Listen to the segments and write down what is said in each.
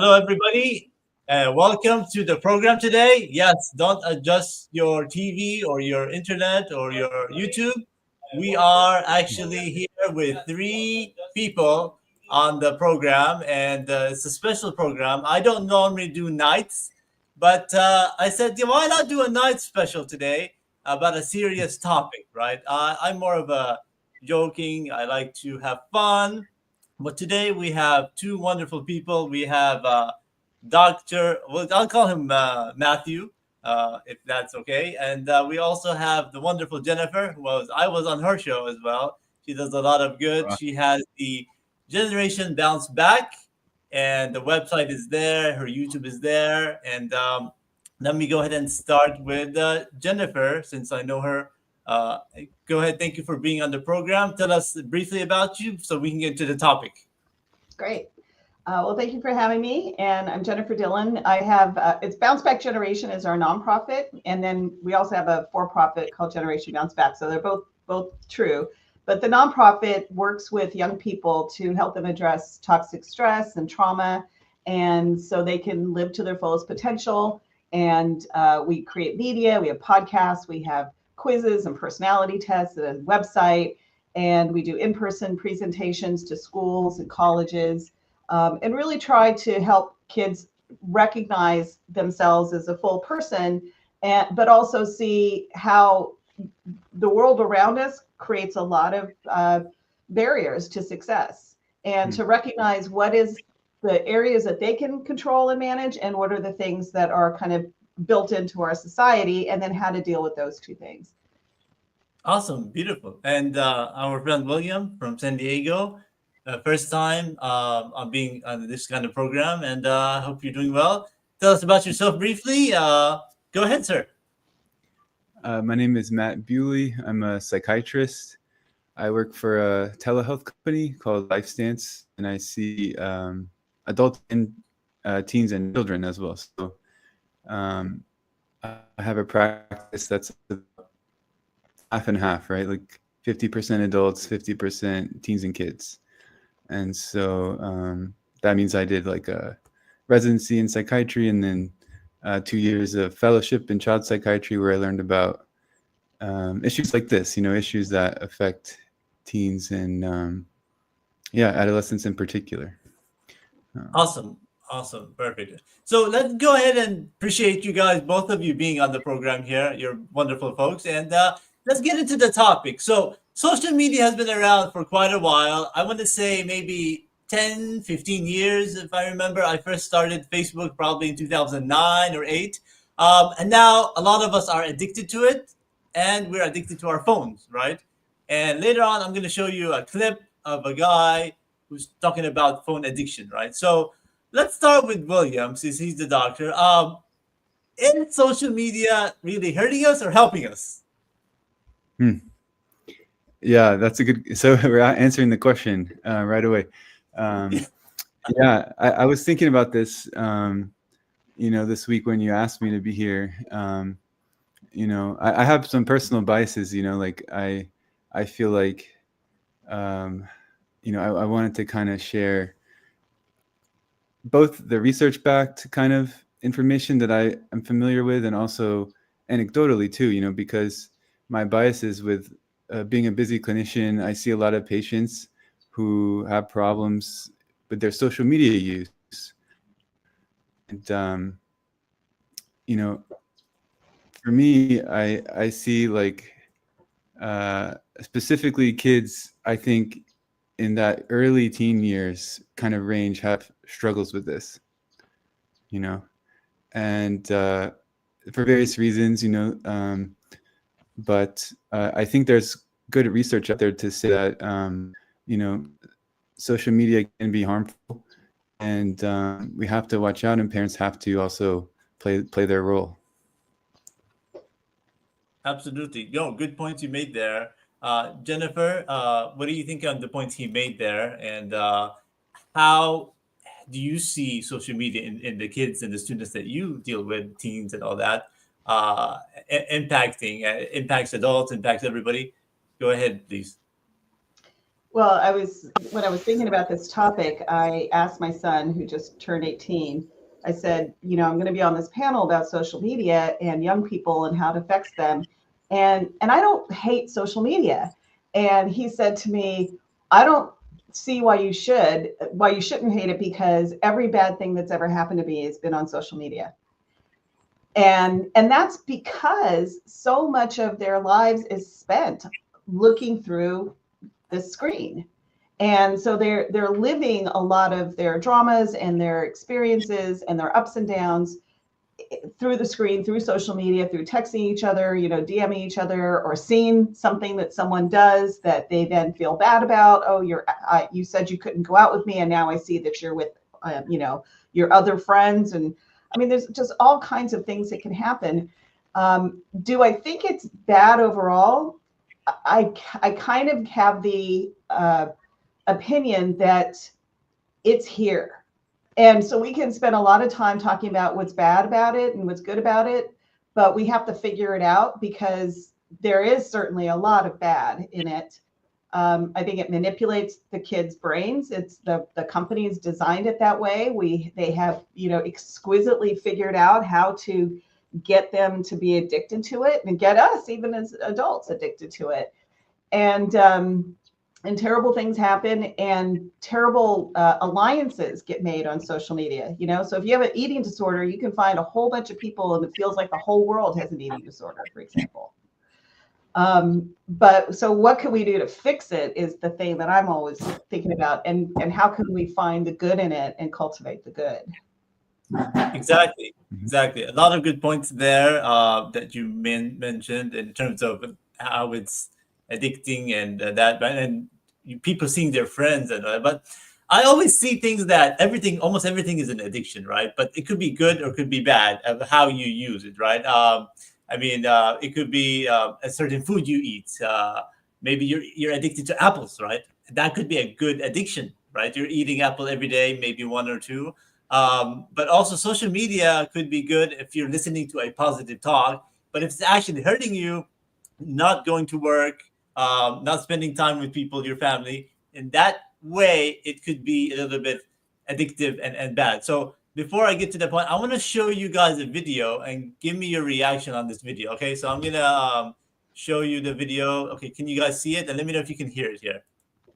Hello, everybody. Welcome to the program today. Yes, don't adjust your TV or your internet or your YouTube. We are actually here with three people on the program, and it's a special program. I don't normally do nights, but I said, yeah, why not do a night special today about a serious topic, right? I'm more of a joking, I like to have fun. But today we have two wonderful people. We have well, I'll call him Matthew, if that's okay. And we also have the wonderful Jennifer, I was on her show as well. She does a lot of good. Right. She has the Generation Bounce Back, and the website is there. Her YouTube is there. And let me go ahead and start with Jennifer, since I know her. Uh, Go ahead. Thank you for being on the program. Tell us briefly about you so we can get to the topic. Great. Well, thank you for having me. And I'm Jennifer Dhillon. I have it's Bounce Back Generation is our nonprofit, and then we also have a for-profit called Generation Bounce Back. So they're both true. But the nonprofit works with young people to help them address toxic stress and trauma, and so they can live to their fullest potential. And we create media, we have podcasts, we have quizzes and personality tests, and a website, and we do in-person presentations to schools and colleges, and really try to help kids recognize themselves as a full person, but also see how the world around us creates a lot of barriers to success, and to recognize what is the areas that they can control and manage, and what are the things that are kind of built into our society, and then how to deal with those two things. Awesome, beautiful. And our friend William from San Diego, first time on being on this kind of program, and I hope you're doing well. Tell us about yourself briefly. Go ahead, sir. My name is Matt Bewley. I'm a psychiatrist. I work for a telehealth company called LifeStance, and I see adults and teens and children as well. So I have a practice that's half and half, right? Like 50% adults, 50% teens and kids. And so that means I did like a residency in psychiatry, and then 2 years of fellowship in child psychiatry, where I learned about issues like this, issues that affect teens and adolescents in particular. Awesome. Awesome. Perfect. So let's go ahead and appreciate you guys, both of you being on the program here. You're wonderful folks. And let's get into the topic. So social media has been around for quite a while. I want to say maybe 10, 15 years, if I remember. I first started Facebook probably in 2009 or 8. And now a lot of us are addicted to it, and we're addicted to our phones, right? And later on, I'm going to show you a clip of a guy who's talking about phone addiction, right? So let's start with William, since he's the doctor. Is social media really hurting us or helping us? Yeah, that's a good. So we're answering the question right away. I was thinking about this, this week when you asked me to be here. I have some personal biases. Like I feel like, I wanted to kind of share both the research-backed kind of information that I am familiar with, and also anecdotally too, because my biases with being a busy clinician, I see a lot of patients who have problems with their social media use. And, for me, I see like specifically kids, I think in that early teen years kind of range have struggles with this, and for various reasons, but I think there's good research out there to say that, social media can be harmful, and we have to watch out, and parents have to also play their role. Absolutely. No, good points you made there. Jennifer, what do you think on the points he made there? And how do you see social media in the kids and the students that you deal with, teens and all that, impacting, impacts adults, impacts everybody? Go ahead, please. Well, when I was thinking about this topic, I asked my son, who just turned 18, I said, I'm going to be on this panel about social media and young people and how it affects them. And I don't hate social media. And he said to me, I don't see why you shouldn't hate it, because every bad thing that's ever happened to me has been on social media. And that's because so much of their lives is spent looking through the screen. And so they're living a lot of their dramas and their experiences and their ups and downs through the screen, through social media, through texting each other, DMing each other, or seeing something that someone does that they then feel bad about. Oh, you said you couldn't go out with me, and now I see that you're with, your other friends. And I mean, there's just all kinds of things that can happen. Do I think it's bad overall? I kind of have the opinion that it's here. And so we can spend a lot of time talking about what's bad about it and what's good about it, but we have to figure it out, because there is certainly a lot of bad in it. I think it manipulates the kids' brains. It's the companies designed it that way. They have, exquisitely figured out how to get them to be addicted to it, and get us, even as adults, addicted to it. And terrible things happen, and terrible alliances get made on social media. So if you have an eating disorder, you can find a whole bunch of people, and it feels like the whole world has an eating disorder, for example. But so what can we do to fix it is the thing that I'm always thinking about, and how can we find the good in it and cultivate the good? Exactly. A lot of good points there that you mentioned in terms of how it's addicting and and people seeing their friends and all that. But I always see things that almost everything is an addiction, right? But it could be good or could be bad of how you use it, right? It could be a certain food you eat. Maybe you're addicted to apples, right? That could be a good addiction, right? You're eating apple every day, maybe one or two. But also social media could be good if you're listening to a positive talk. But if it's actually hurting you, not going to work, not spending time with people, your family, in that way, it could be a little bit addictive and bad. So before I get to the point, I want to show you guys a video and give me your reaction on this video. Okay, so I'm going to show you the video. Okay, can you guys see it? And let me know if you can hear it here.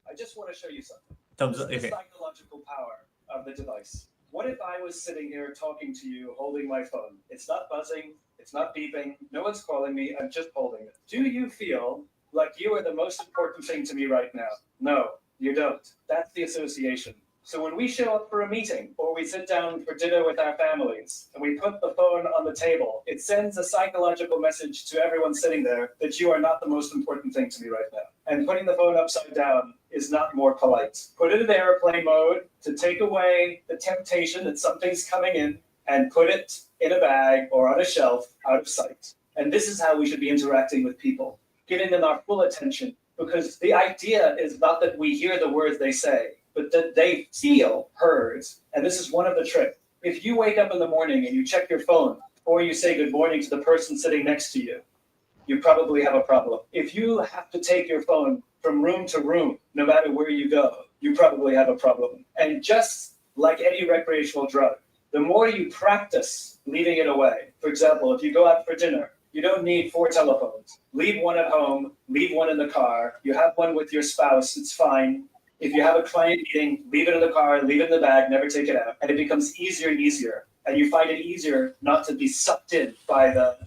I just want to show you something. Thumbs up. The Okay. psychological power of the device. What if I was sitting here talking to you, holding my phone? It's not buzzing, it's not beeping, no one's calling me, I'm just holding it. Do you feel like you are the most important thing to me right now? No, you don't. That's the association. So when we show up for a meeting, or we sit down for dinner with our families, and we put the phone on the table, it sends a psychological message to everyone sitting there that you are not the most important thing to me right now. And putting the phone upside down is not more polite. Put it in airplane mode to take away the temptation that something's coming in, and put it in a bag or on a shelf out of sight. And this is how we should be interacting with people, giving them our full attention, because the idea is not that we hear the words they say, but that they feel heard. And this is one of the tricks. If you wake up in the morning and you check your phone, or you say good morning to the person sitting next to you, you probably have a problem. If you have to take your phone from room to room, no matter where you go, you probably have a problem. And just like any recreational drug, the more you practice leaving it away, for example, if you go out for dinner, you don't need 4 telephones. Leave one at home, leave one in the car. You have one with your spouse, it's fine. If you have a client meeting, leave it in the car, leave it in the bag, never take it out. And it becomes easier and easier. And you find it easier not to be sucked in by the...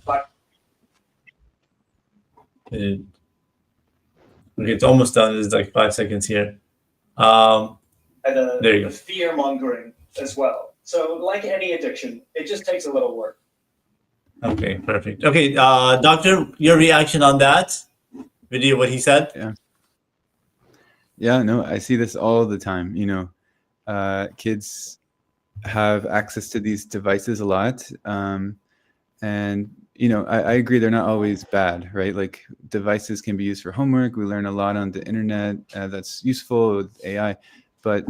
Okay, it's almost done. There's like 5 seconds here. There you go. The fear-mongering as well. So like any addiction, it just takes a little work. Okay, perfect. Okay, doctor, your reaction on that video, what he said? Yeah, no, I see this all the time. Kids have access to these devices a lot. And, I agree they're not always bad, right? Like devices can be used for homework. We learn a lot on the internet that's useful with AI. But,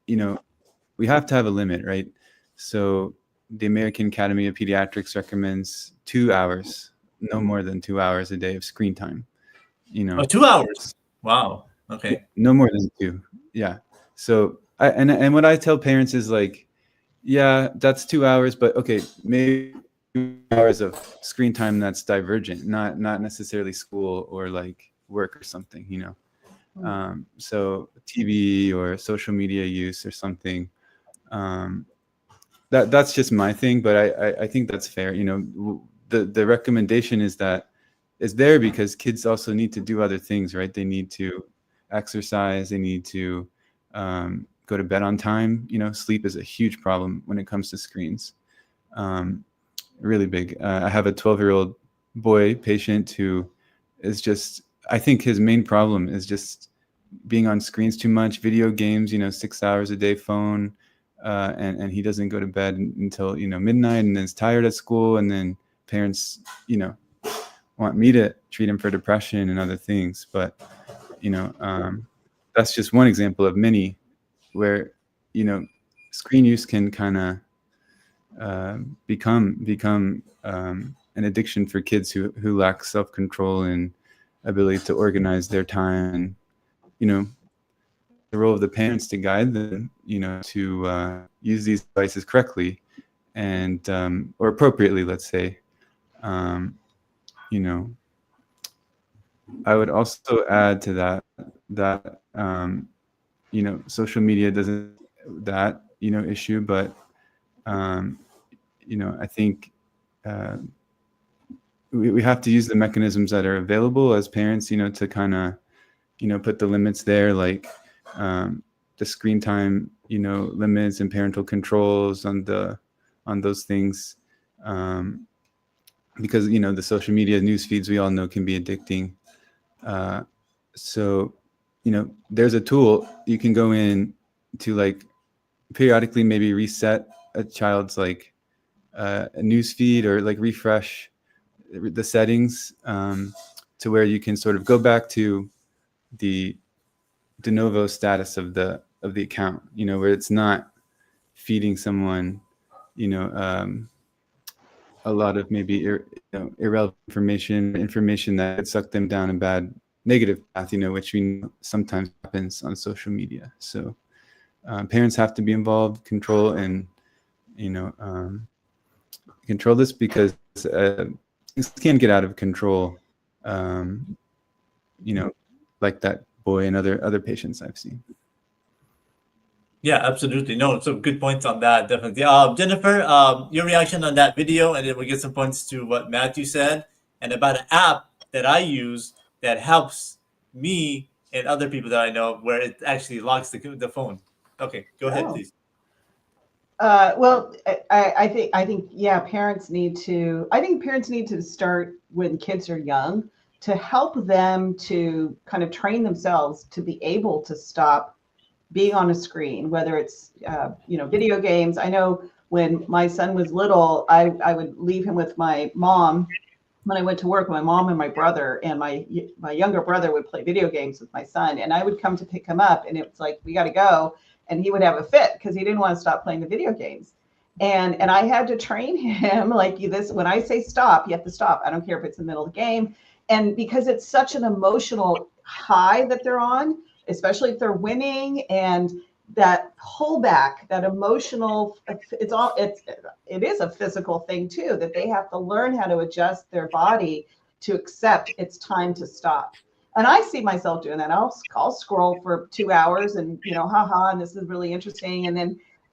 we have to have a limit, right? So the American Academy of Pediatrics recommends 2 hours, no more than 2 hours a day of screen time. 2 hours. Wow. Okay. No more than 2. Yeah. So and what I tell parents is like, yeah, that's 2 hours, but okay, maybe 2 hours of screen time that's divergent, not necessarily school or like work or something, you know. So TV or social media use or something. That's just my thing, but I think that's fair. You know, the recommendation is that it's there because kids also need to do other things, right? They need to exercise. They need to go to bed on time. You know, sleep is a huge problem when it comes to screens. Really big. I have a 12-year-old boy patient who is just, I think his main problem is just being on screens too much, video games, you know, 6 hours a day, phone, and he doesn't go to bed until, you know, midnight, and then is tired at school, and then parents, you know, want me to treat him for depression and other things. But, you know, that's just one example of many where, you know, screen use can kind of become an addiction for kids who lack self-control and ability to organize their time, and, you know, the role of the parents to guide them, you know, to use these devices correctly and or appropriately, let's say. You know, I would also add to that you know, social media doesn't that, you know, issue, but you know, I think we have to use the mechanisms that are available as parents, you know, to kind of, you know, put the limits there, like the screen time, you know, limits and parental controls on those things, because, you know, the social media news feeds, we all know, can be addicting. So, you know, there's a tool you can go in to, like, periodically maybe reset a child's like a news feed, or like refresh the settings to where you can sort of go back to the de novo status of the account, you know, where it's not feeding someone, you know, a lot of maybe irrelevant information that could suck them down a bad negative path, you know, which we know sometimes happens on social media. So parents have to be involved, control, and, you know, control this, because things can get out of control, you know, like that boy and other patients I've seen. Yeah, absolutely. No, so good points on that, definitely. Jennifer, your reaction on that video, and then we'll get some points to what Matthew said, and about an app that I use that helps me and other people that I know, where it actually locks the phone. Okay, go ahead, please. Well, I think, yeah, parents need to, I think parents need to start when kids are young to help them to kind of train themselves to be able to stop being on a screen, whether it's, you know, video games. I know when my son was little, I would leave him with my mom when I went to work. My mom and my brother, and my younger brother would play video games with my son, and I would come to pick him up, and it's like, we got to go. And he would have a fit because he didn't want to stop playing the video games. And I had to train him like this. When I say stop, you have to stop. I don't care if it's in the middle of the game. And because it's such an emotional high that they're on, especially if they're winning, and that pullback, that emotional, it is a physical thing too, that they have to learn how to adjust their body to accept it's time to stop. And I see myself doing that. I'll scroll for 2 hours and, you know, haha, and this is really interesting. And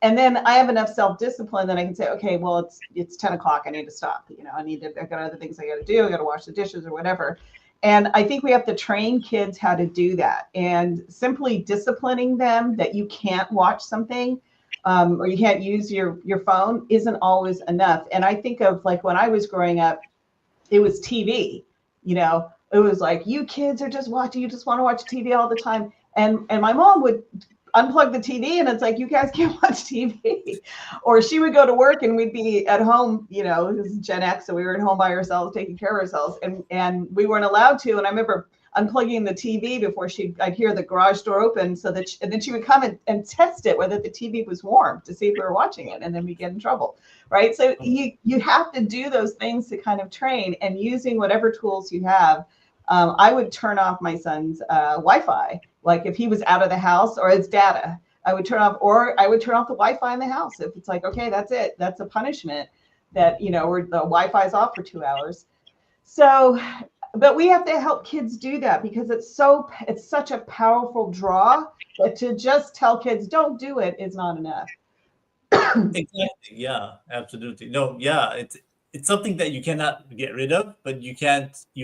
then I have enough self-discipline that I can say, okay, well, it's 10 o'clock. I need to stop. You know, I got other things I got to do. I got to wash the dishes or whatever. And I think we have to train kids how to do that, and simply disciplining them that you can't watch something or you can't use your phone isn't always enough. And I think of, like, when I was growing up, it was TV, you know. It was like, you kids are just watching, you just want to watch TV all the time. And my mom would unplug the TV, and it's like, you guys can't watch TV. Or she would go to work and we'd be at home, you know, this is Gen X, so we were at home by ourselves, taking care of ourselves, and we weren't allowed to. And I remember unplugging the TV before I'd hear the garage door open, and then she would come and test it, whether the TV was warm, to see if we were watching it, and then we get in trouble, right? So you have to do those things to kind of train, and using whatever tools you have. I would turn off my son's Wi-Fi Like if he was out of the house or his data, I would turn off the Wi-Fi in the house. If it's like, okay, that's it. That's a punishment that, or the Wi-Fi is off for 2 hours. So, but we have to help kids do that because it's such a powerful draw that to just tell kids don't do it is not enough. Exactly. Yeah, absolutely. No, yeah, it's something that you cannot get rid of, but you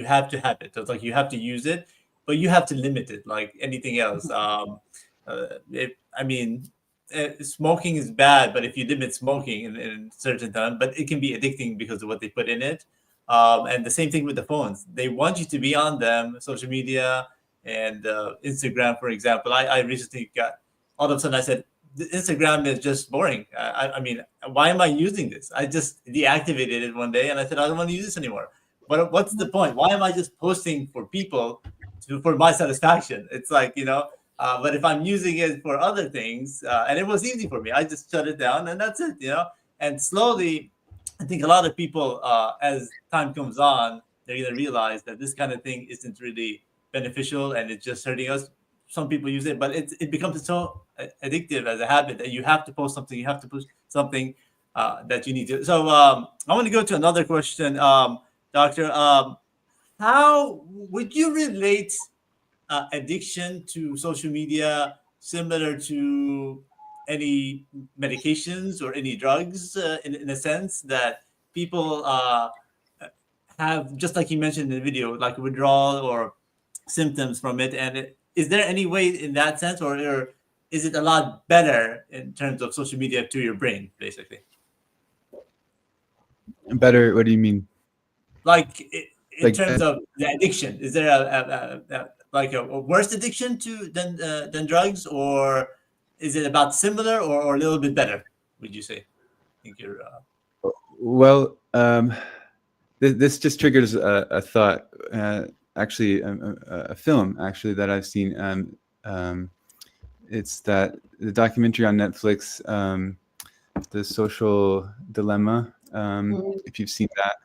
have to have it. So it's like you have to use it, but you have to limit it like anything else. I mean, smoking is bad, but if you limit smoking in certain time, but it can be addicting because of what they put in it. And the same thing with the phones. They want you to be on them, social media and Instagram, for example. I recently got, all of a sudden I said, Instagram is just boring. I mean, why am I using this? I just deactivated it one day and I said, I don't want to use this anymore. But what's the point? Why am I just posting for people for my satisfaction? It's like, but if I'm using it for other things, and it was easy for me, I just shut it down and that's it, And slowly, I think a lot of people, as time comes on, they're going to realize that this kind of thing isn't really beneficial and it's just hurting us. Some people use it, but it becomes so addictive as a habit that you have to post something, you have to push something that you need to. So I want to go to another question, Doctor. How would you relate addiction to social media similar to any medications or any drugs in a sense that people have, just like you mentioned in the video, like withdrawal or symptoms from it? And is there any way in that sense, or is it a lot better in terms of social media to your brain, basically? Better? What do you mean? Like in terms of the addiction, is there a worse addiction than drugs, or is it about similar or a little bit better? Would you say? I think you're. Well, this just triggers a thought. Actually, a film actually that I've seen. It's that the documentary on Netflix, The Social Dilemma. If you've seen that,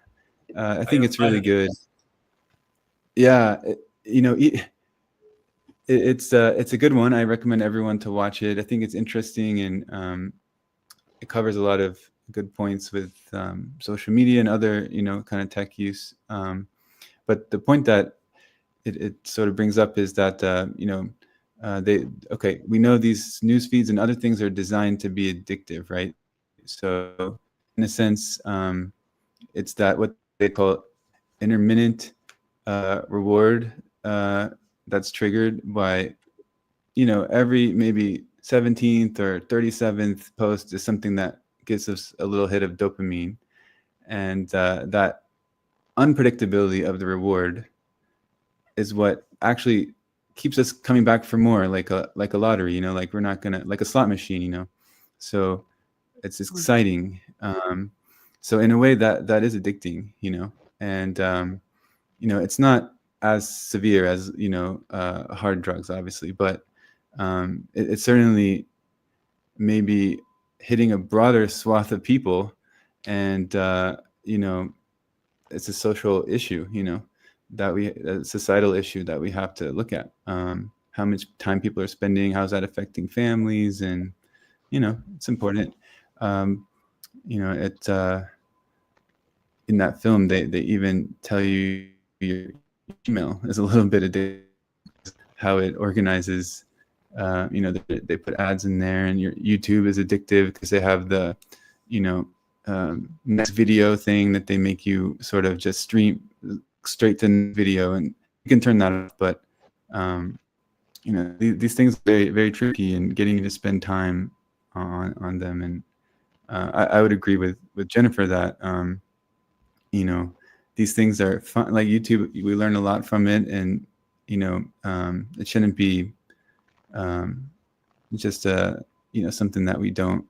I think it's really good. Yeah, it's a good one. I recommend everyone to watch it. I think it's interesting and it covers a lot of good points with social media and other kind of tech use. But the point that it sort of brings up is that we know these news feeds and other things are designed to be addictive, right? So in a sense, it's that what they call intermittent reward that's triggered by every maybe 17th or 37th post is something that gives us a little hit of dopamine, and that unpredictability of the reward is what actually keeps us coming back for more, like a lottery, like we're not gonna, like a slot machine, so it's exciting. So in a way that is addicting, and it's not as severe as hard drugs, obviously, but it's certainly maybe hitting a broader swath of people, and it's a social issue, a societal issue that we have to look at. How much time people are spending, how's that affecting families, and it's important. In that film, they even tell you your email is a little bit addictive, how it organizes. They put ads in there, and your YouTube is addictive because they have the next video thing that they make you sort of just stream straight to the video, and you can turn that off. But these things are very, very tricky, and getting you to spend time on them. And I would agree with Jennifer that these things are fun. Like YouTube, we learn a lot from it, and it shouldn't be just something that we don't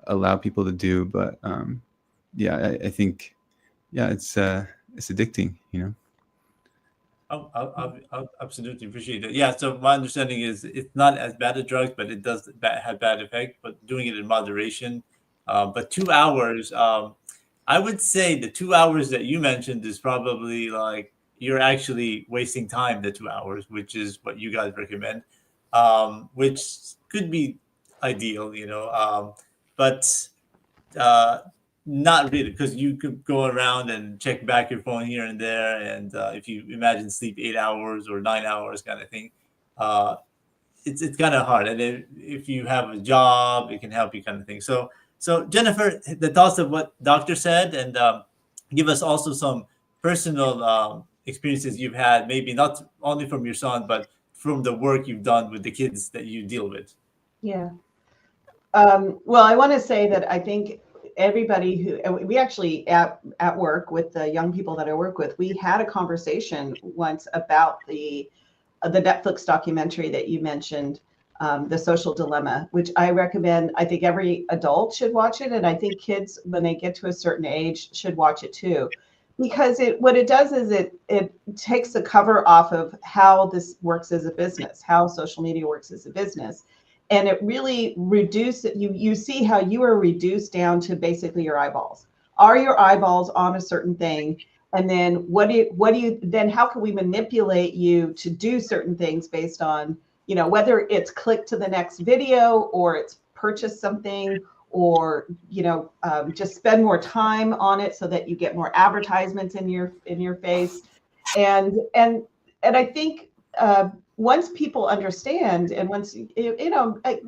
allow people to do. But I think it's addicting. I absolutely appreciate it. Yeah, so my understanding is it's not as bad as drugs, but it does have bad effect, but doing it in moderation. But 2 hours, I would say the 2 hours that you mentioned is probably like you're actually wasting time, the 2 hours, which is what you guys recommend. which could be ideal, but uh, not really, because you could go around and check back your phone here and there, and if you imagine sleep 8 hours or 9 hours kind of thing, uh, it's kind of hard. And if you have a job, it can help you kind of thing. So Jennifer, the thoughts of what doctor said, and give us also some personal experiences you've had, maybe not only from your son, but from the work you've done with the kids that you deal with. Yeah. Well, I want to say that I think everybody we actually at work with the young people that I work with, we had a conversation once about the Netflix documentary that you mentioned, The Social Dilemma, which I recommend. I think every adult should watch it. And I think kids, when they get to a certain age, should watch it too. Because what it does is it takes the cover off of how this works as a business, how social media works as a business. And it really reduces, you see how you are reduced down to basically your eyeballs. Are your eyeballs on a certain thing? And then then how can we manipulate you to do certain things based on, whether it's click to the next video, or it's purchase something, or, just spend more time on it so that you get more advertisements in your face. And I think, once people understand, and once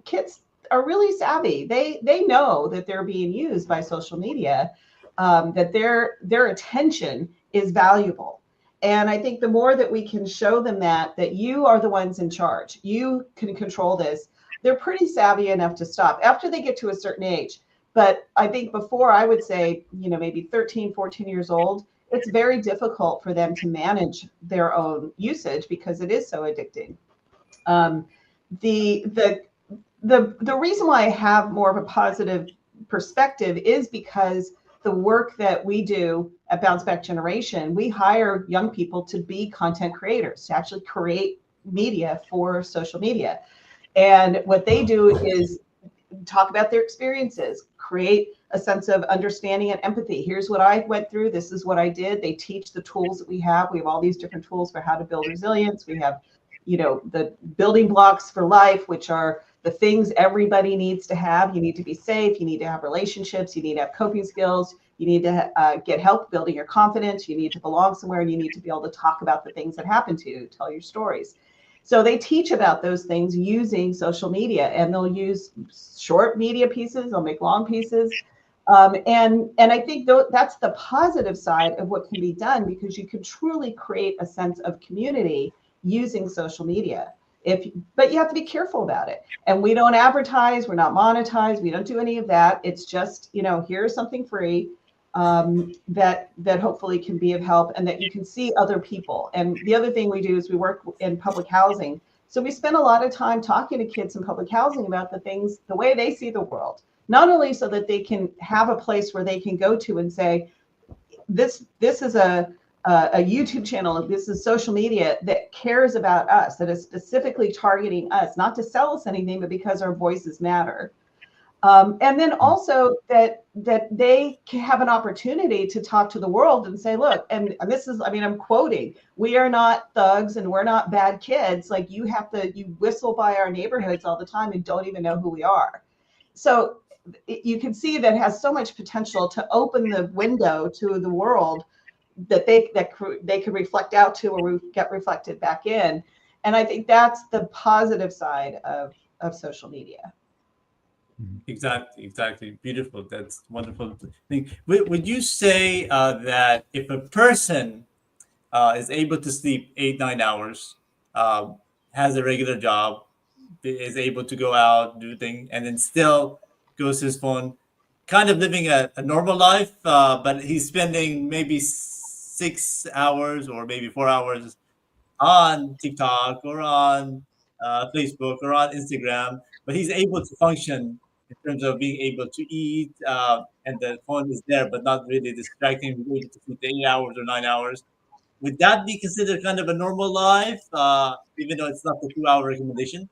kids are really savvy, they know that they're being used by social media, that their attention is valuable. And I think the more that we can show them that you are the ones in charge, you can control this, they're pretty savvy enough to stop after they get to a certain age. But I think before, I would say, maybe 13, 14 years old, it's very difficult for them to manage their own usage because it is so addicting. The reason why I have more of a positive perspective is because the work that we do at Bounce Back Generation, we hire young people to be content creators, to actually create media for social media. And what they do is talk about their experiences, create a sense of understanding and empathy. Here's what I went through. This is what I did. They teach the tools that we have. We have all these different tools for how to build resilience. We have, the building blocks for life, which are the things everybody needs to have. You need to be safe. You need to have relationships. You need to have coping skills. You need to get help building your confidence. You need to belong somewhere, and you need to be able to talk about the things that happen to you, tell your stories. So they teach about those things using social media, and they'll use short media pieces. They'll make long pieces. And I think that's the positive side of what can be done, because you can truly create a sense of community using social media. But you have to be careful about it. And we don't advertise. We're not monetized. We don't do any of that. It's just, here's something free that hopefully can be of help, and that you can see other people. And the other thing we do is we work in public housing. So we spend a lot of time talking to kids in public housing about the way they see the world, not only so that they can have a place where they can go to and say, this is a YouTube channel, this is social media that cares about us, that is specifically targeting us, not to sell us anything, but because our voices matter. And then also that they can have an opportunity to talk to the world and say, look, and this is, I'm quoting, we are not thugs and we're not bad kids. Like, you whistle by our neighborhoods all the time and don't even know who we are. So you can see that has so much potential to open the window to the world that they could reflect out to, or get reflected back in. And I think that's the positive side of social media. Exactly. Beautiful. That's wonderful thing. Would you say that if a person is able to sleep 8-9 hours, has a regular job, is able to go out, do things, and then still goes to his phone, kind of living a normal life, but he's spending maybe 6 hours or maybe 4 hours on TikTok or on Facebook or on Instagram, but he's able to function in terms of being able to eat, and the phone is there, but not really distracting, able to sleep 8 hours or 9 hours. Would that be considered kind of a normal life, even though it's not the 2-hour recommendation?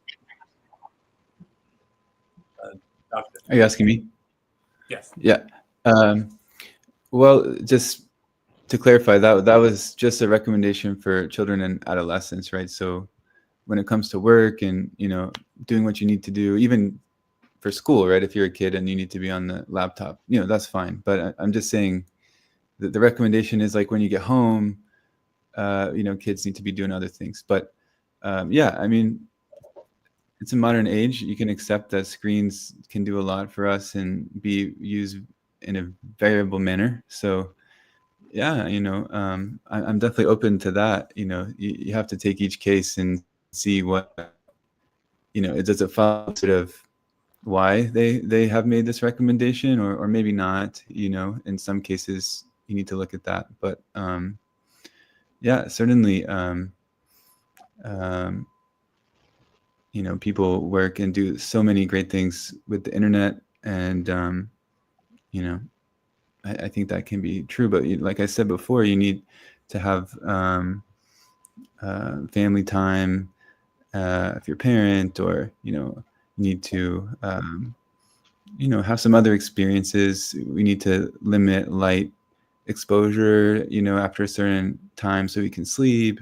Doctor. Are you asking me? Yes. Yeah. Well, just to clarify, that was just a recommendation for children and adolescents, right? So when it comes to work and, doing what you need to do, even for school, right? If you're a kid and you need to be on the laptop, that's fine. But I'm just saying that the recommendation is like when you get home, kids need to be doing other things. But yeah, I mean, it's a modern age. You can accept that screens can do a lot for us and be used in a variable manner. So yeah, I'm definitely open to that. You have to take each case and see what, does it follow sort of why they have made this recommendation or maybe not. In some cases you need to look at that. But yeah, certainly people work and do so many great things with the internet, and I think that can be true. But like I said before, you need to have family time if you're a parent, or you need to have some other experiences. We need to limit light exposure after a certain time so we can sleep.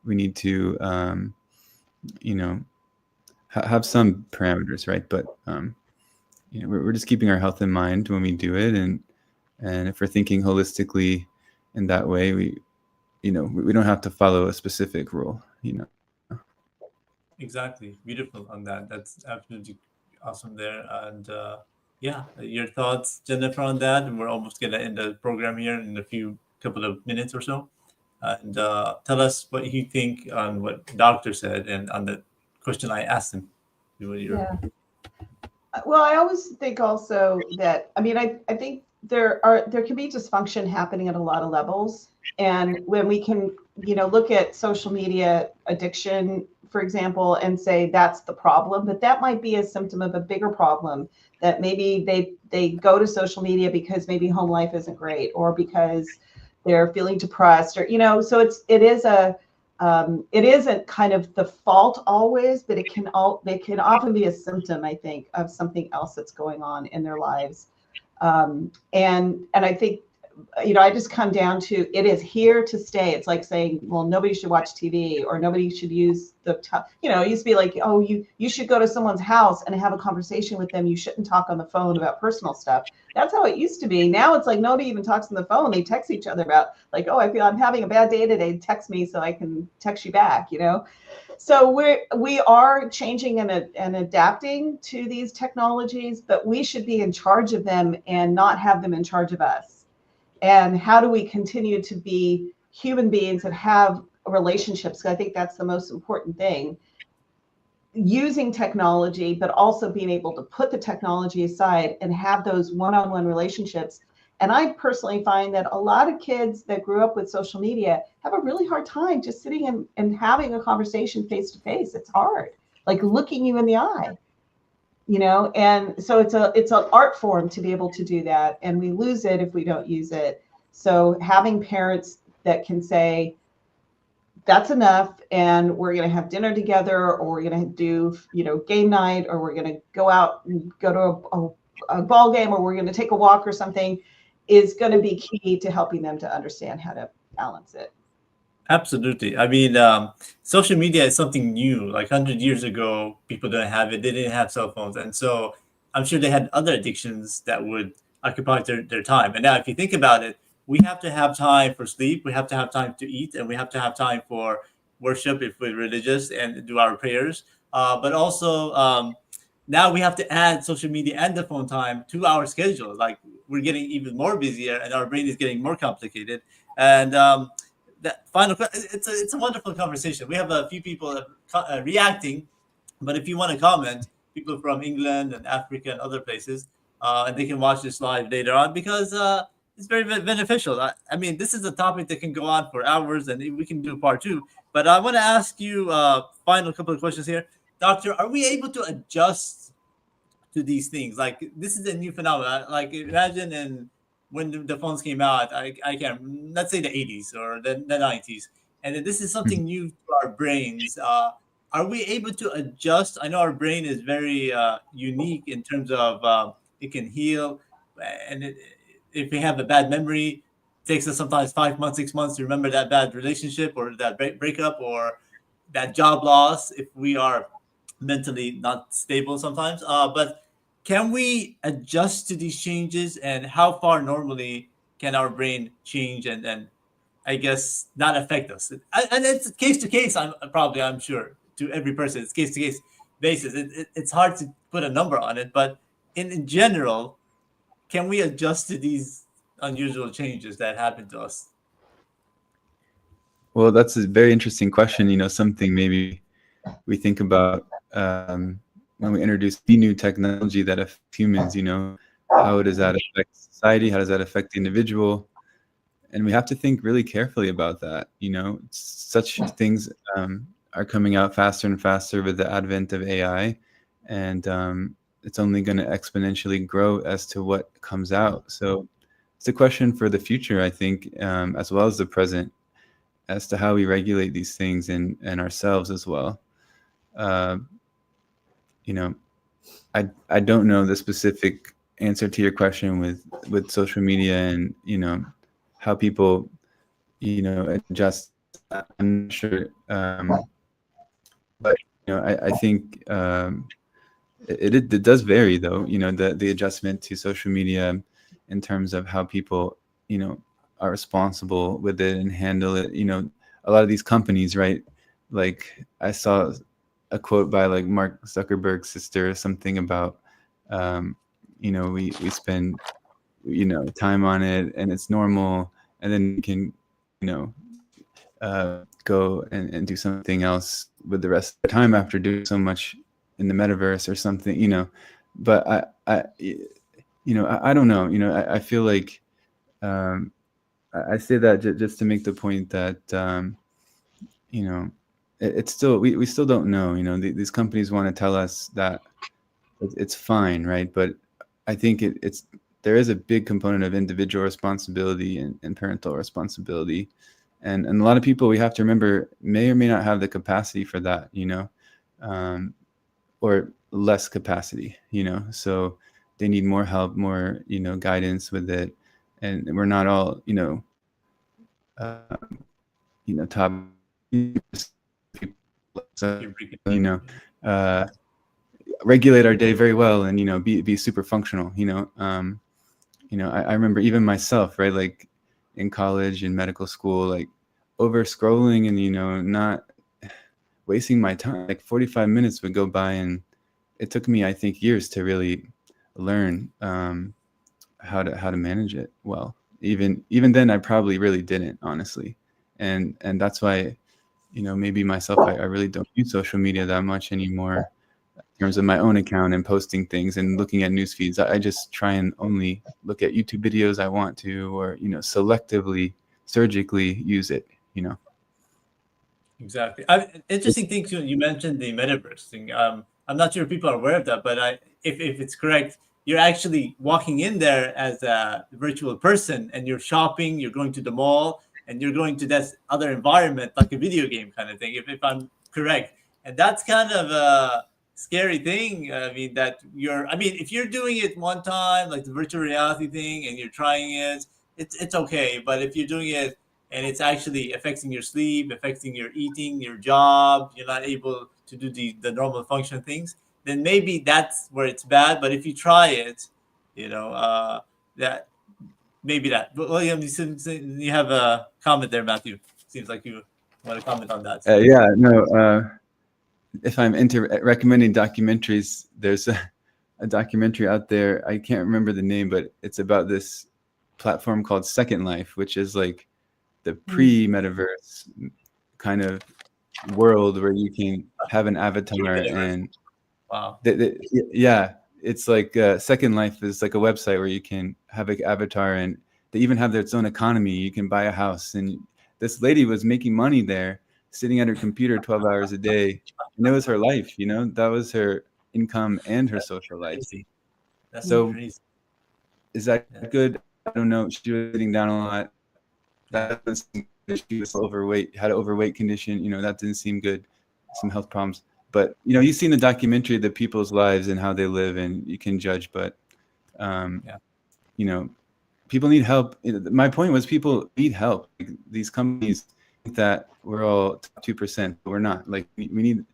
We need to have some parameters, right? But we're just keeping our health in mind when we do it, and if we're thinking holistically in that way, we don't have to follow a specific rule. Exactly. Beautiful on that. That's absolutely awesome there. And yeah, your thoughts, Jennifer, on that. And we're almost gonna end the program here in a couple of minutes or so. And tell us what you think on what doctor said and on the question I asked him. Yeah. Well, I always think also that, I mean, I think there can be dysfunction happening at a lot of levels. And when we can, look at social media addiction, for example, and say that's the problem, but that might be a symptom of a bigger problem, that maybe they go to social media because maybe home life isn't great, or because they're feeling depressed, or, so it isn't kind of the fault always, but it can often be a symptom, I think, of something else that's going on in their lives. And I think, I just come down to, it is here to stay. It's like saying, well, nobody should watch TV, or nobody should use it used to be like, oh, you should go to someone's house and have a conversation with them. You shouldn't talk on the phone about personal stuff. That's how it used to be. Now it's like nobody even talks on the phone. They text each other about like, oh, I feel I'm having a bad day today. Text me so I can text you back, So we are changing and adapting to these technologies, but we should be in charge of them and not have them in charge of us. And how do we continue to be human beings and have relationships? I think that's the most important thing. Using technology, but also being able to put the technology aside and have those one-on-one relationships. And I personally find that a lot of kids that grew up with social media have a really hard time just sitting and having a conversation face to face. It's hard, like looking you in the eye. And so it's an art form to be able to do that, and we lose it if we don't use it. So having parents that can say, that's enough, and we're going to have dinner together, or we're going to do, game night, or we're going to go out and go to a ball game, or we're going to take a walk or something, is going to be key to helping them to understand how to balance it. Absolutely. I mean, social media is something new. Like 100 years ago, people didn't have it. They didn't have cell phones. And so I'm sure they had other addictions that would occupy their time. And now if you think about it, we have to have time for sleep. We have to have time to eat. And we have to have time for worship if we're religious and do our prayers. But also now we have to add social media and the phone time to our schedule. Like we're getting even more busier and our brain is getting more complicated. And that final, it's a wonderful conversation. We have a few people reacting, but if you want to comment, people from England and Africa and other places, and they can watch this live later on, because it's very beneficial. I mean, this is a topic that can go on for hours, and we can do part two. But I want to ask you final couple of questions here. Doctor, are we able to adjust to these things? Like, this is a new phenomenon. Like, imagine when the phones came out, I can't, let's say the 80s or the 90s. And then this is something new to our brains. Are we able to adjust? I know our brain is very unique in terms of it can heal. And if we have a bad memory, it takes us sometimes 5 months, 6 months to remember that bad relationship or that breakup. Or that job loss if we are mentally not stable sometimes. But can we adjust to these changes, and how far normally can our brain change and I guess not affect us? And it's case to case. I'm sure to every person it's case to case basis. It's hard to put a number on it, but in general, can we adjust to these unusual changes that happen to us? Well, that's a very interesting question. Something maybe we think about when we introduce any new technology that affects humans. How does that affect society? How does that affect the individual? And we have to think really carefully about that. Such things are coming out faster and faster with the advent of AI, and it's only going to exponentially grow as to what comes out. So it's a question for the future, I think, as well as the present, as to how we regulate these things and ourselves as well. I don't know the specific answer to your question with social media and how people adjust. I'm not sure, but I think it does vary, though. The adjustment to social media in terms of how people are responsible with it and handle it. A lot of these companies, right? Like I saw a quote by like Mark Zuckerberg's sister, something about we spend time on it and it's normal, and then you can go and do something else with the rest of the time after doing so much in the metaverse or something. But I don't know. I feel like I say that just to make the point that it's still we still don't know. These companies want to tell us that it's fine, right? But I think there is a big component of individual responsibility and parental responsibility, and a lot of people, we have to remember, may or may not have the capacity for that, or less capacity, so they need more help, more guidance with it, and we're not all top people, regulate our day very well and be super functional. I remember even myself, right, like in college and medical school, like over scrolling and not wasting my time. Like 45 minutes would go by, and it took me, I think, years to really learn how to manage it well. Even then, I probably really didn't, honestly, and that's why maybe myself, I really don't use social media that much anymore in terms of my own account and posting things and looking at news feeds. I just try and only look at YouTube videos I want to, or selectively, surgically use it. Exactly. Interesting thing too. You mentioned the metaverse thing. I'm not sure if people are aware of that, but if it's correct, you're actually walking in there as a virtual person, and you're shopping, you're going to the mall, and you're going to that other environment, like a video game kind of thing, if I'm correct. And that's kind of a scary thing. If you're doing it one time, like the virtual reality thing, and you're trying it, it's okay. But if you're doing it and it's actually affecting your sleep, affecting your eating, your job, you're not able to do the normal function things, then maybe that's where it's bad. But if you try it, that maybe that. But William, you have a comment there, Matthew. Seems like you want to comment on that. Yeah, no. If I'm into recommending documentaries, there's a documentary out there. I can't remember the name, but it's about this platform called Second Life, which is like the pre-metaverse kind of world where you can have an avatar. And wow. Yeah, it's like Second Life is like a website where you can have an avatar, and they even have its own economy. You can buy a house, and this lady was making money there, sitting at her computer 12 hours a day, and it was her life. That was her income and her social life. That's so crazy. Is that good? I don't know. She was sitting down a lot. That doesn't seem good. She was overweight, had an overweight condition. That didn't seem good. Some health problems. But you've seen the documentary, the people's lives and how they live, and you can judge. But people need help. My point was, people need help. These companies, think that we're all top 2%, but we're not. Like we need,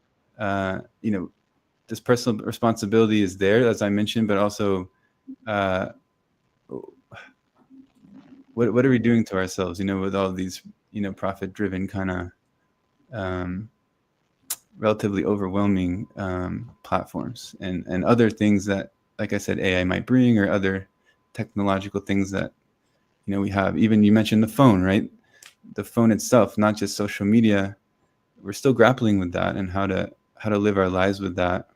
this personal responsibility is there, as I mentioned, but also, what are we doing to ourselves, with all these, profit-driven kind of relatively overwhelming platforms and other things that, like I said, AI might bring, or other technological things that, we have. Even you mentioned the phone, right? The phone itself, not just social media. We're still grappling with that and how to live our lives with that,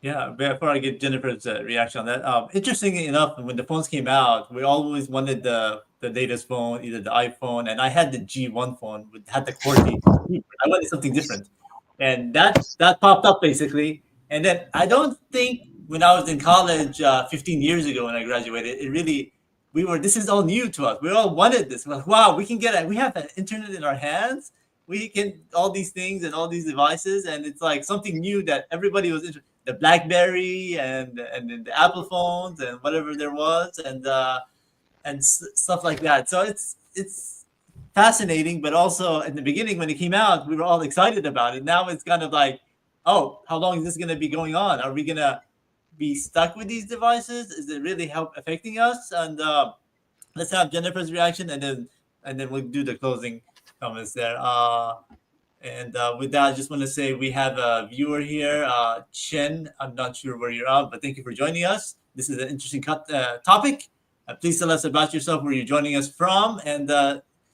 Yeah, before I get Jennifer's reaction on that, interestingly enough, when the phones came out, we always wanted the latest phone, either the iPhone, and I had the G1 phone, which had the QWERTY. I wanted something different, and that popped up basically. And then I don't think when I was in college 15 years ago when I graduated, this is all new to us. We all wanted this. We're like, wow, we have an internet in our hands. We can all these things and all these devices, and it's like something new that everybody was interested. The BlackBerry and then the Apple phones and whatever there was, and stuff like that. So it's fascinating, but also in the beginning when it came out, we were all excited about it. Now it's kind of like, oh, how long is this going to be going on? Are we going to be stuck with these devices? Is it really affecting us? And let's have Jennifer's reaction, and then we'll do the closing comments there. And with that, I just want to say we have a viewer here, Chen. I'm not sure where you're at, but thank you for joining us. This is an interesting topic. Please tell us about yourself, where you're joining us from. And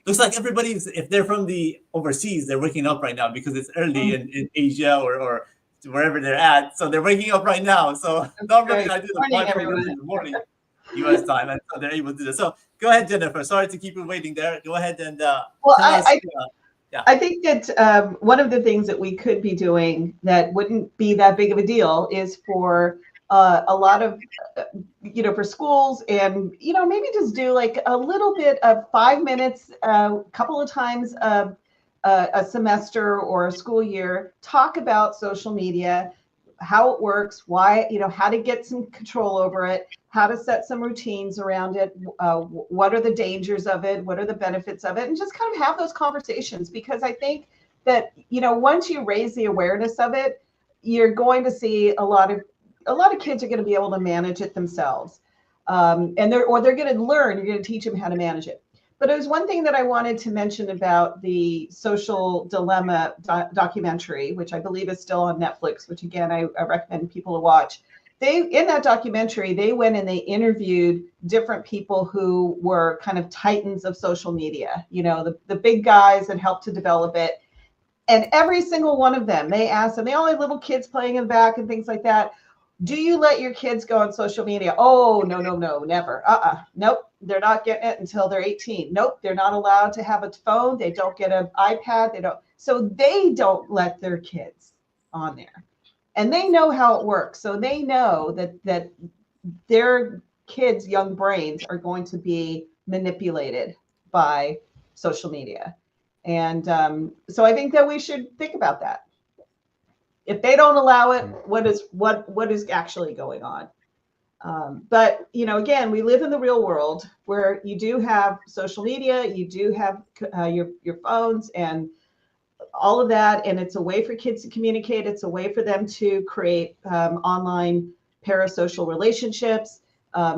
looks like everybody's, if they're from the overseas, they're waking up right now because it's early in Asia or wherever they're at. So they're waking up right now. So normally I do the podcast in the morning, U.S. time, and so they're able to do this. So go ahead, Jennifer. Sorry to keep you waiting there. Go ahead and I think that one of the things that we could be doing that wouldn't be that big of a deal is for a lot of, for schools and, maybe just do like a little bit of 5 minutes, a couple of times a semester or a school year, talk about social media, how it works, why, how to get some control over it, how to set some routines around it, what are the dangers of it, what are the benefits of it, and just kind of have those conversations. Because I think that, once you raise the awareness of it, you're going to see a lot of kids are going to be able to manage it themselves. And they're going to learn, you're going to teach them how to manage it. But there's one thing that I wanted to mention about the Social Dilemma documentary, which I believe is still on Netflix, which again, I recommend people to watch. In that documentary, they went and they interviewed different people who were kind of titans of social media, the big guys that helped to develop it. And every single one of them, they asked them, they all had little kids playing in the back and things like that. Do you let your kids go on social media? Oh, no, never. Nope. They're not getting it until they're 18. Nope. They're not allowed to have a phone. They don't get an iPad. So they don't let their kids on there. And they know how it works. So they know that their kids' young brains are going to be manipulated by social media. And so I think that we should think about that. If they don't allow it, what is actually going on? But again, we live in the real world where you do have social media, you do have your phones and all of that, and it's a way for kids to communicate. It's a way for them to create online parasocial relationships.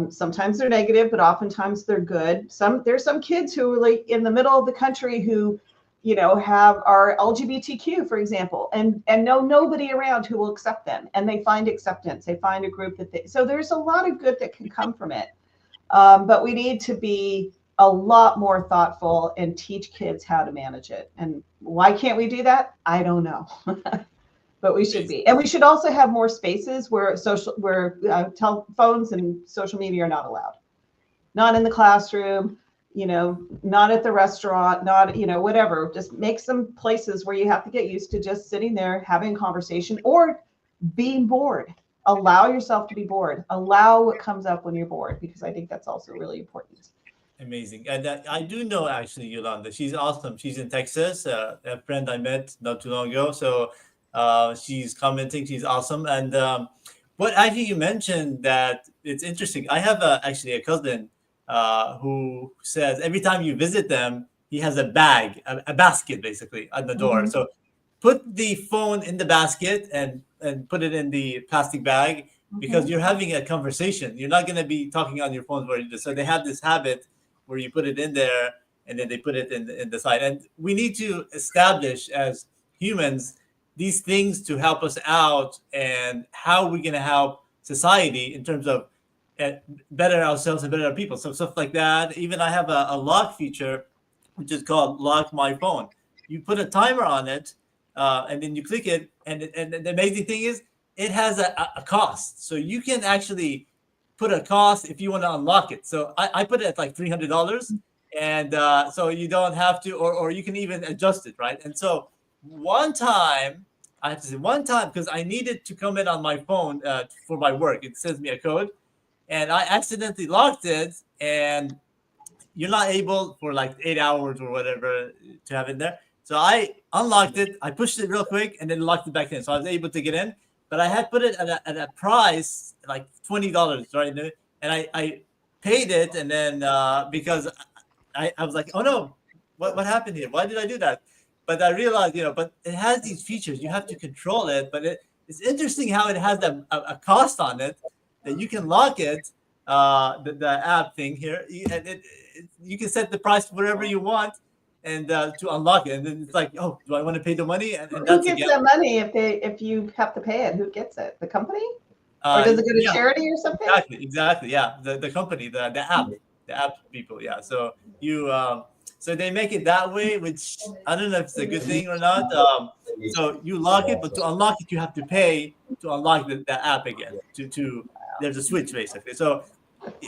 Sometimes they're negative, but oftentimes they're good. There's some kids who are like in the middle of the country who are LGBTQ, for example, and know nobody around who will accept them. And they find acceptance. They find a group so there's a lot of good that can come from it. But we need to be a lot more thoughtful and teach kids how to manage it. And why can't we do that? I don't know. But we should be. And we should also have more spaces where telephones and social media are not allowed. Not in the classroom, not at the restaurant, not, whatever. Just make some places where you have to get used to just sitting there having a conversation or being bored. Allow yourself to be bored. Allow what comes up when you're bored, because I think that's also really important. Amazing. And I do know actually Yolanda. She's awesome. She's in Texas, a friend I met not too long ago. So she's commenting. She's awesome. And what actually you mentioned that it's interesting. I have actually a cousin who says every time you visit them, he has a bag, a basket basically at the door. Mhm. So put the phone in the basket and put it in the plastic bag because you're having a conversation. You're not going to be talking on your phone where you just, so they have this habit where you put it in there and then they put it in the side. And we need to establish as humans these things to help us out and how we're going to help society in terms of better ourselves and better our people. So stuff like that. Even I have a lock feature, which is called Lock My Phone. You put a timer on it, and then you click it, and the amazing thing is it has a cost. So you can actually put a cost if you want to unlock it. So I put it at like $300, and so you don't have to, or you can even adjust it, right? And so one time, I have to say one time because I needed to come in on my phone for my work. It sends me a code, and I accidentally locked it, and you're not able for like 8 hours or whatever to have it there. So I unlocked it, I pushed it real quick, and then locked it back in. So I was able to get in, but I had put it at a price like $20, right? And I paid it, and then because I was like, oh no, what happened here? Why did I do that? But I realized, but it has these features. You have to control it, but it's interesting how it has a cost on it that you can lock it, the app thing here, and you can set the price whatever you want, and to unlock it, and then it's like, oh, do I want to pay the money? And Who that's gets again, that money if you have to pay it? Who gets it? The company? Or does it go to yeah, charity or something? exactly, yeah, the company, the app people, yeah. So so they make it that way, which I don't know if it's a good thing or not. So you lock it, but to unlock it, you have to pay to unlock the app again. To There's a switch basically. So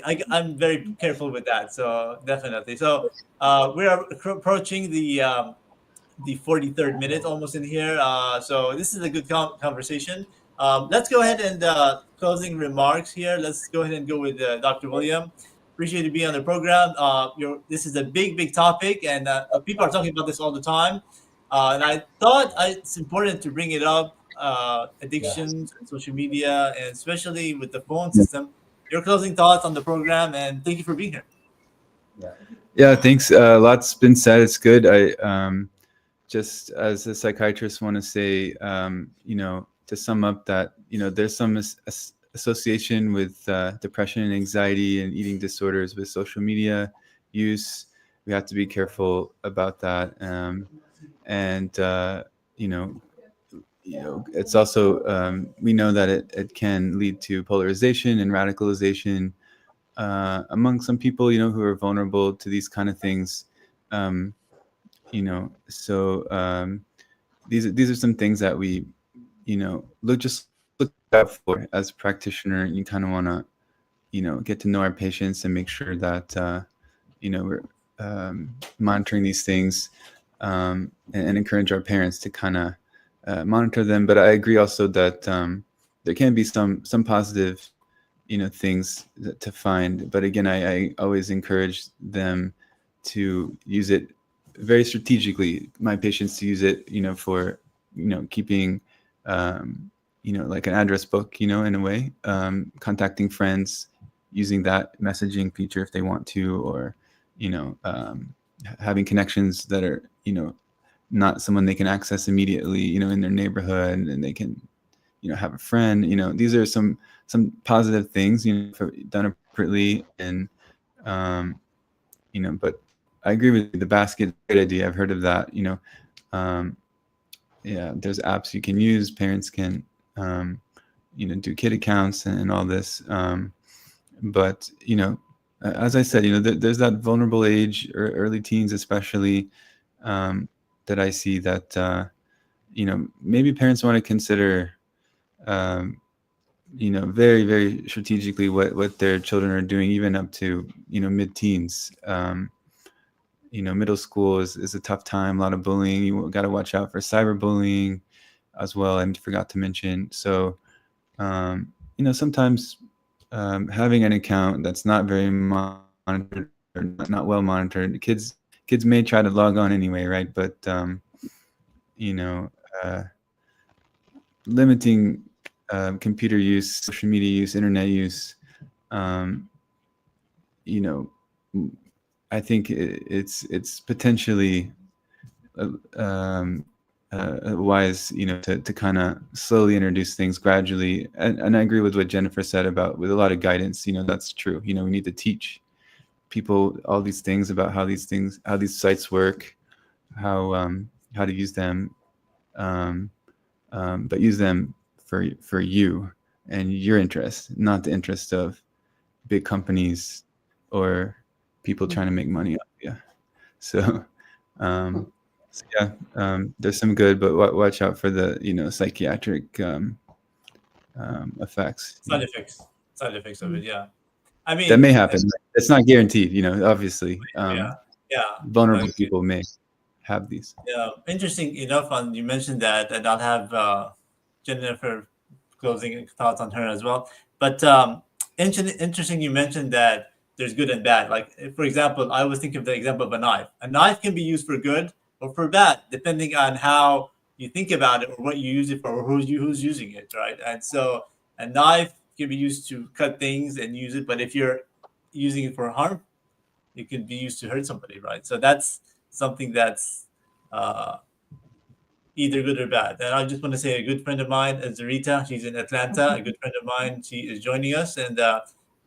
I'm very careful with that. So definitely. So we're approaching the 43rd minute almost in here. So this is a good conversation. Let's go ahead and closing remarks here. Let's go ahead and go with Dr. William. Appreciate you being on the program. This is a big topic, and people are talking about this all the time. And I thought it's important to bring it up. Addictions and social media, and especially with the phone system. Your closing thoughts on the program, and thank you for being here. Yeah, thanks. Lots been said. It's good. I just as a psychiatrist want to say, to sum up that, there's some association with depression and anxiety and eating disorders with social media use. We have to be careful about that. And it's also, we know that it can lead to polarization and radicalization among some people, who are vulnerable to these kind of things. So these are some things that we, look out for as a practitioner. You kind of want to, get to know our patients and make sure that, we're monitoring these things, and encourage our parents to kind of monitor them. But I agree also that there can be some positive, things to find. But again, I always encourage them to use it very strategically. My patients to use it, for, keeping, like an address book, in a way, contacting friends, using that messaging feature if they want to, or, having connections that are, not someone they can access immediately, in their neighborhood, and they can, have a friend. These are some positive things, for done appropriately. And but I agree with you, the basket, great idea. I've heard of that. Yeah, there's apps you can use. Parents can do kid accounts and all this. But as I said, there's that vulnerable age, or early teens especially, that I see that maybe parents want to consider very, very strategically what their children are doing, even up to mid-teens. Middle school is a tough time, a lot of bullying. You got to watch out for cyberbullying as well. I forgot to mention. So sometimes having an account that's not very monitored, or not well monitored, kids may try to log on anyway, right? But limiting computer use, social media use, internet use, I think it's potentially wise, to kind of slowly introduce things gradually. And I agree with what Jennifer said about with a lot of guidance. That's true. We need to teach people all these things about how these sites work, how to use them, but use them for you and your interest, not the interest of big companies or people trying to make money off you. So, there's some good, but watch out for the psychiatric effects. Side effects of it. Yeah, I mean that may happen. It's not guaranteed. Obviously, vulnerable like, people may have these. Yeah, interesting enough. You mentioned that, and I'll have Jennifer closing thoughts on her as well. But interesting, you mentioned that there's good and bad. Like, for example, I always think of the example of a knife. A knife can be used for good or for bad, depending on how you think about it or what you use it for or who's using it, right? And so a knife can be used to cut things and use it, but if you're using it for harm, it can be used to hurt somebody, right? So that's something that's either good or bad. And I just want to say a good friend of mine, Zarita, she's in Atlanta, a good friend of mine, she is joining us, and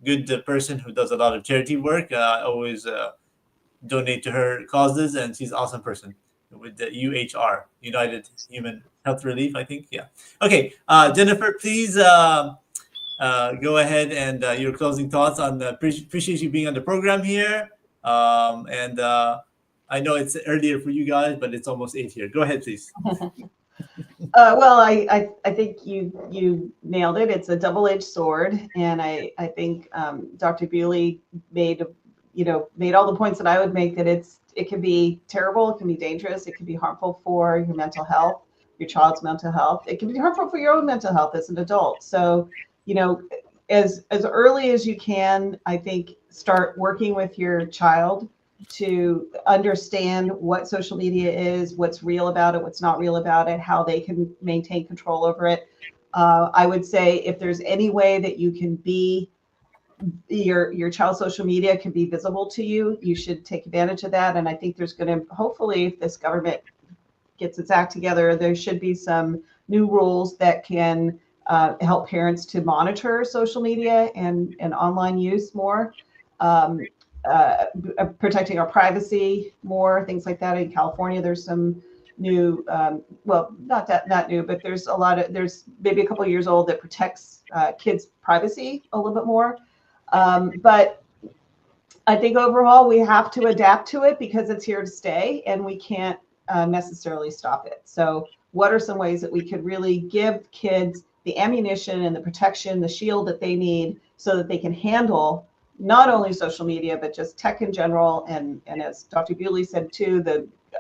good person who does a lot of charity work. Always donate to her causes, and she's an awesome person with the UHR, United Human Health Relief, I think. Yeah. Okay, Jennifer, please go ahead and your closing thoughts on appreciate you being on the program here. And I know it's earlier for you guys, but it's almost 8 here. Go ahead, please. Well, I think you nailed it. It's a double-edged sword, and I think Dr. Bewley made all the points that I would make, that it can be terrible, it can be dangerous, it can be harmful for your mental health, your child's mental health. It can be harmful for your own mental health as an adult. So, as early as you can, I think, start working with your child to understand what social media is, what's real about it, what's not real about it, how they can maintain control over it. I would say if there's any way that you can be your child's social media can be visible to you, you should take advantage of that. And I think there's going to, hopefully, if this government gets its act together, there should be some new rules that can help parents to monitor social media and online use more. Protecting our privacy more, things like that. In California, there's some new, well, not new, but there's maybe a couple of years old that protects kids' privacy a little bit more. But I think overall we have to adapt to it because it's here to stay, and we can't necessarily stop it. So what are some ways that we could really give kids the ammunition and the protection, the shield that they need so that they can handle not only social media, but just tech in general. And as Dr. Bewley said too,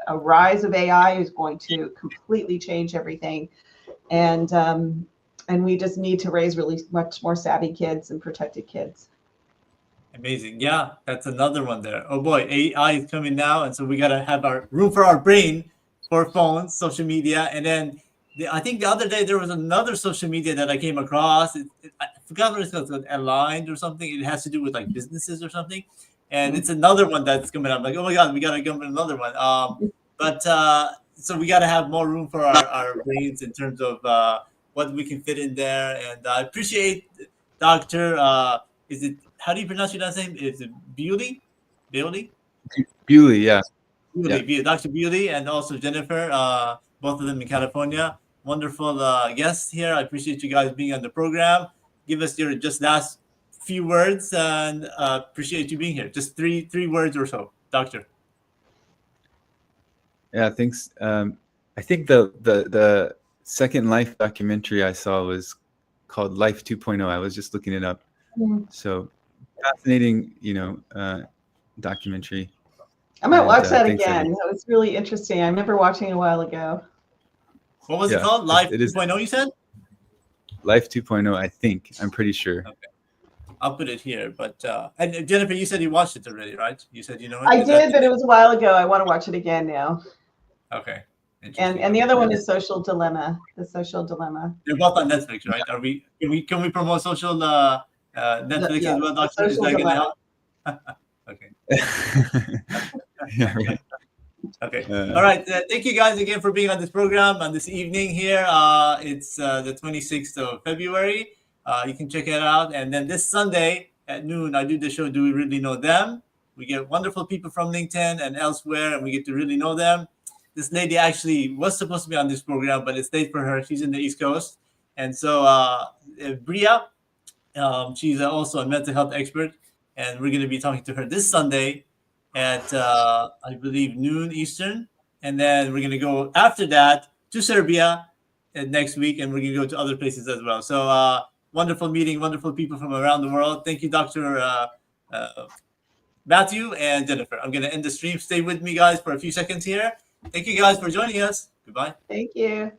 a rise of AI is going to completely change everything. And we just need to raise really much more savvy kids and protected kids. Amazing. Yeah, that's another one there. Oh boy, AI is coming now. And so we got to have our room for our brain for phones, social media. And then I think the other day there was another social media that I came across. I forgot what it's called, Aligned or something. It has to do with like businesses or something. And it's another one that's coming up. Like, oh my God, we got to come with another one. So we got to have more room for our brains in terms of what we can fit in there. And I appreciate Dr. How do you pronounce your last name? Is it Bewley? Bewley, yeah. Bewley, Dr. Bewley, and also Jennifer, both of them in California. Wonderful guests here. I appreciate you guys being on the program. Give us your just last few words, and appreciate you being here. Just three words or so, Doctor. Yeah, thanks. I think the Second Life documentary I saw was called Life 2.0. I was just looking it up. So fascinating, documentary. I might watch that again. That was really interesting. I remember watching it a while ago. What was it called? Life 2.0, you said? Life 2.0, I think. I'm pretty sure. Okay. I'll put it here. But and Jennifer, you said you watched it already, right? You said you know it? I did, but it was a while ago. I want to watch it again now. Okay. And the other one is Social Dilemma. The Social Dilemma. They're both on Netflix, right? Can we promote social Netflix as well, Doctor? Is that going to help? Okay. Yeah, right. Okay. All right. Thank you guys again for being on this program on this evening here. It's the 26th of February. You can check it out. And then this Sunday at noon, I do the show, Do We Really Know Them? We get wonderful people from LinkedIn and elsewhere, and we get to really know them. This lady actually was supposed to be on this program, but it's late for her. She's in the East Coast. And so Bria, she's also a mental health expert. And we're going to be talking to her this Sunday at I believe noon Eastern, and then we're gonna go after that to Serbia next week, and we're gonna go to other places as well. So wonderful meeting, wonderful people from around the world. Thank you, Dr. Matthew and Jennifer. I'm gonna end the stream. Stay with me, guys, for a few seconds here. Thank you guys for joining us. Goodbye. Thank you.